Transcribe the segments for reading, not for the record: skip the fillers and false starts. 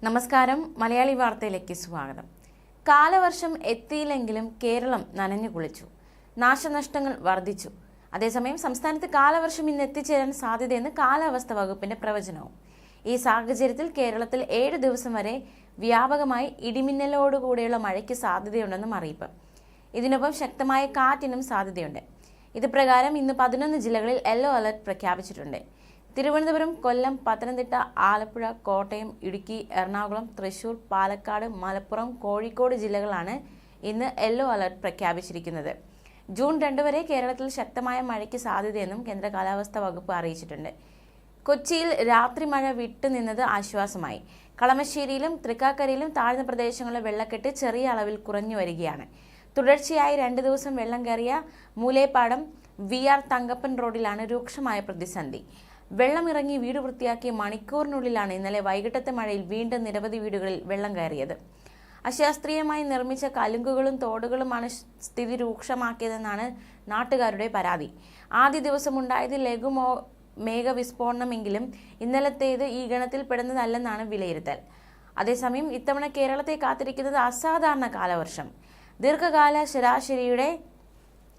നമസ്കാരം, മലയാളി വാർത്തയിലേക്ക് സ്വാഗതം. കാലവർഷം എത്തിയില്ലെങ്കിലും കേരളം നനഞ്ഞു കുളിച്ചു. നാശനഷ്ടങ്ങൾ വർദ്ധിച്ചു. അതേസമയം സംസ്ഥാനത്ത് കാലവർഷം ഇന്ന് എത്തിച്ചേരാൻ സാധ്യതയെന്ന് കാലാവസ്ഥാ വകുപ്പിന്റെ പ്രവചനവും. ഈ സാഹചര്യത്തിൽ കേരളത്തിൽ 7 ദിവസം വരെ വ്യാപകമായി ഇടിമിന്നലോടുകൂടിയുള്ള മഴയ്ക്ക് സാധ്യതയുണ്ടെന്നും അറിയിപ്പ്. ഇതിനൊപ്പം ശക്തമായ കാറ്റിനും സാധ്യതയുണ്ട്. ഇത് പ്രകാരം ഇന്ന് 11 ജില്ലകളിൽ യെല്ലോ അലർട്ട് പ്രഖ്യാപിച്ചിട്ടുണ്ട്. തിരുവനന്തപുരം, കൊല്ലം, പത്തനംതിട്ട, ആലപ്പുഴ, കോട്ടയം, ഇടുക്കി, എറണാകുളം, തൃശൂർ, പാലക്കാട്, മലപ്പുറം, കോഴിക്കോട് ജില്ലകളാണ് ഇന്ന് യെല്ലോ അലർട്ട് പ്രഖ്യാപിച്ചിരിക്കുന്നത്. ജൂൺ 2 വരെ കേരളത്തിൽ ശക്തമായ മഴയ്ക്ക് സാധ്യതയെന്നും കേന്ദ്ര കാലാവസ്ഥാ വകുപ്പ് അറിയിച്ചിട്ടുണ്ട്. കൊച്ചിയിൽ രാത്രി മഴ വിട്ടുനിന്നത് ആശ്വാസമായി. കളമശ്ശേരിയിലും തൃക്കാക്കരയിലും താഴ്ന്ന പ്രദേശങ്ങളിലെ വെള്ളക്കെട്ട് ചെറിയ അളവിൽ കുറഞ്ഞു വരികയാണ്. തുടർച്ചയായി 2 ദിവസം വെള്ളം കയറിയ മൂലേപ്പാടം VR തങ്കപ്പൻ റോഡിലാണ് രൂക്ഷമായ പ്രതിസന്ധി. വെള്ളമിറങ്ങി വീട് വൃത്തിയാക്കിയ മണിക്കൂറിനുള്ളിലാണ് ഇന്നലെ വൈകിട്ടത്തെ മഴയിൽ വീണ്ടും നിരവധി വീടുകളിൽ വെള്ളം കയറിയത്. അശാസ്ത്രീയമായി നിർമ്മിച്ച കലുങ്കുകളും തോടുകളുമാണ് സ്ഥിതി രൂക്ഷമാക്കിയതെന്നാണ് നാട്ടുകാരുടെ പരാതി. ആദ്യ ദിവസമുണ്ടായത് മേഘവിസ്ഫോടനമെങ്കിലും ഇന്നലത്തേത് ഈ ഗണത്തിൽ പെടുന്നതല്ലെന്നാണ് വിലയിരുത്തൽ. അതേസമയം ഇത്തവണ കേരളത്തെ കാത്തിരിക്കുന്നത് അസാധാരണ കാലവർഷം. ദീർഘകാല ശരാശരിയുടെ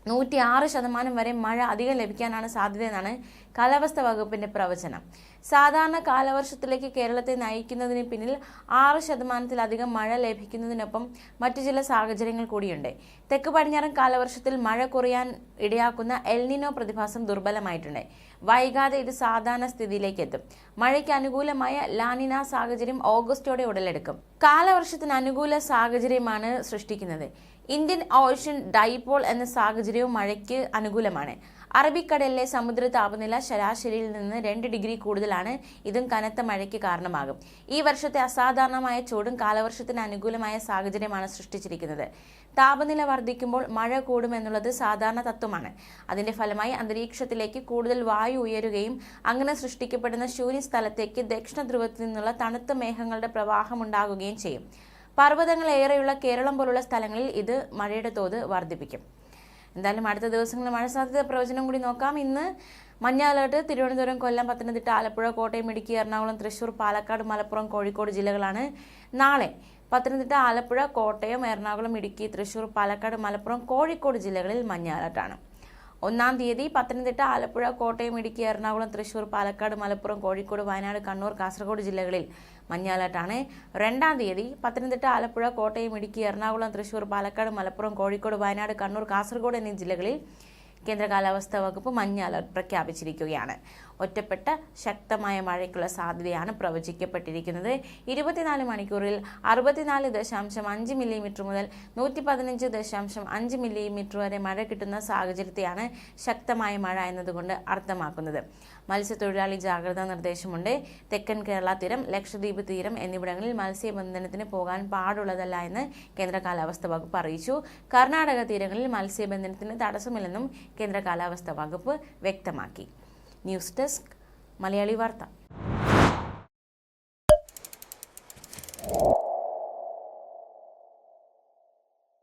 106% വരെ മഴ അധികം ലഭിക്കാനാണ് സാധ്യതയെന്നാണ് കാലാവസ്ഥാ വകുപ്പിന്റെ പ്രവചനം. സാധാരണ കാലവർഷത്തിലേക്ക് കേരളത്തെ നയിക്കുന്നതിന് പിന്നിൽ 6%-ലധികം മഴ ലഭിക്കുന്നതിനൊപ്പം മറ്റു ചില സാഹചര്യങ്ങൾ കൂടിയുണ്ട്. തെക്ക് പടിഞ്ഞാറൻ കാലവർഷത്തിൽ മഴ കുറയാൻ ഇടയാക്കുന്ന എൽനിനോ പ്രതിഭാസം ദുർബലമായിട്ടുണ്ട്. വൈകാതെ ഇത് സാധാരണ സ്ഥിതിയിലേക്ക് എത്തും. മഴയ്ക്ക് അനുകൂലമായ ലാനിന സാഹചര്യം ഓഗസ്റ്റോടെ ഉടലെടുക്കും. കാലവർഷത്തിന് അനുകൂല സാഹചര്യമാണ് സൃഷ്ടിക്കുന്നത്. ഇന്ത്യൻ ഓഷ്യൻ ഡൈപോൾ എന്ന സാഹചര്യവും മഴയ്ക്ക് അനുകൂലമാണ്. അറബിക്കടലിലെ സമുദ്ര താപനില ശരാശരിയിൽ നിന്ന് 2 ഡിഗ്രി കൂടുതലാണ്. ഇതും കനത്ത മഴയ്ക്ക് കാരണമാകും. ഈ വർഷത്തെ അസാധാരണമായ ചൂടും കാലവർഷത്തിന് അനുകൂലമായ സാഹചര്യമാണ് സൃഷ്ടിച്ചിരിക്കുന്നത്. താപനില വർദ്ധിക്കുമ്പോൾ മഴ കൂടുമെന്നുള്ളത് സാധാരണ തത്വമാണ്. അതിന്റെ ഫലമായി അന്തരീക്ഷത്തിലേക്ക് കൂടുതൽ വായു ഉയരുകയും അങ്ങനെ സൃഷ്ടിക്കപ്പെടുന്ന ശൂന്യസ്ഥലത്തേക്ക് ദക്ഷിണ ധ്രുവത്തിൽ നിന്നുള്ള തണുത്ത മേഘങ്ങളുടെ പ്രവാഹമുണ്ടാകുകയും ചെയ്യും. പർവ്വതങ്ങൾ ഏറെയുള്ള കേരളം പോലുള്ള സ്ഥലങ്ങളിൽ ഇത് മഴയുടെ തോത് വർദ്ധിപ്പിക്കും. എന്തായാലും അടുത്ത ദിവസങ്ങളിൽ മഴ സാധ്യത പ്രവചനം കൂടി നോക്കാം. ഇന്ന് മഞ്ഞ അലേർട്ട് തിരുവനന്തപുരം, കൊല്ലം, പത്തനംതിട്ട, ആലപ്പുഴ, കോട്ടയം, ഇടുക്കി, എറണാകുളം, തൃശൂർ, പാലക്കാട്, മലപ്പുറം, കോഴിക്കോട് ജില്ലകളാണ്. നാളെ പത്തനംതിട്ട, ആലപ്പുഴ, കോട്ടയം, എറണാകുളം, ഇടുക്കി, തൃശൂർ, പാലക്കാട്, മലപ്പുറം, കോഴിക്കോട് ജില്ലകളിൽ മഞ്ഞ അലേർട്ടാണ്. 1-ാം തീയതി പത്തനംതിട്ട, ആലപ്പുഴ, കോട്ടയം, ഇടുക്കി, എറണാകുളം, തൃശൂർ, പാലക്കാട്, മലപ്പുറം, കോഴിക്കോട്, വയനാട്, കണ്ണൂർ, കാസർഗോഡ് ജില്ലകളിൽ മഞ്ഞ അലേർട്ടാണ്. 2-ാം തീയതി പത്തനംതിട്ട, ആലപ്പുഴ, കോട്ടയം, ഇടുക്കി, എറണാകുളം, തൃശൂർ, പാലക്കാട്, മലപ്പുറം, കോഴിക്കോട്, വയനാട്, കണ്ണൂർ, കാസർഗോഡ് എന്നീ ജില്ലകളിൽ കേന്ദ്ര കാലാവസ്ഥാ വകുപ്പ് മഞ്ഞ അലർട്ട് പ്രഖ്യാപിച്ചിരിക്കുകയാണ്. ഒറ്റപ്പെട്ട ശക്തമായ മഴയ്ക്കുള്ള സാധ്യതയാണ് പ്രവചിക്കപ്പെട്ടിരിക്കുന്നത്. 24 മണിക്കൂറിൽ 64.5 മില്ലിമീറ്റർ മുതൽ 115.5 മില്ലിമീറ്റർ വരെ മഴ കിട്ടുന്ന സാഹചര്യത്തെയാണ് ശക്തമായ മഴ എന്നതുകൊണ്ട് അർത്ഥമാക്കുന്നത്. മത്സ്യത്തൊഴിലാളി ജാഗ്രതാ നിർദ്ദേശമുണ്ട്. തെക്കൻ കേരള തീരം, ലക്ഷദ്വീപ് തീരം എന്നിവിടങ്ങളിൽ മത്സ്യബന്ധനത്തിന് പോകാൻ പാടുള്ളതല്ല എന്ന് കേന്ദ്ര കാലാവസ്ഥാ വകുപ്പ് അറിയിച്ചു. കർണാടക തീരങ്ങളിൽ മത്സ്യബന്ധനത്തിന് തടസ്സമില്ലെന്നും കേന്ദ്ര കാലാവസ്ഥാ വകുപ്പ് വ്യക്തമാക്കി. ന്യൂസ് ഡെസ്ക്, മലയാളി വാർത്ത.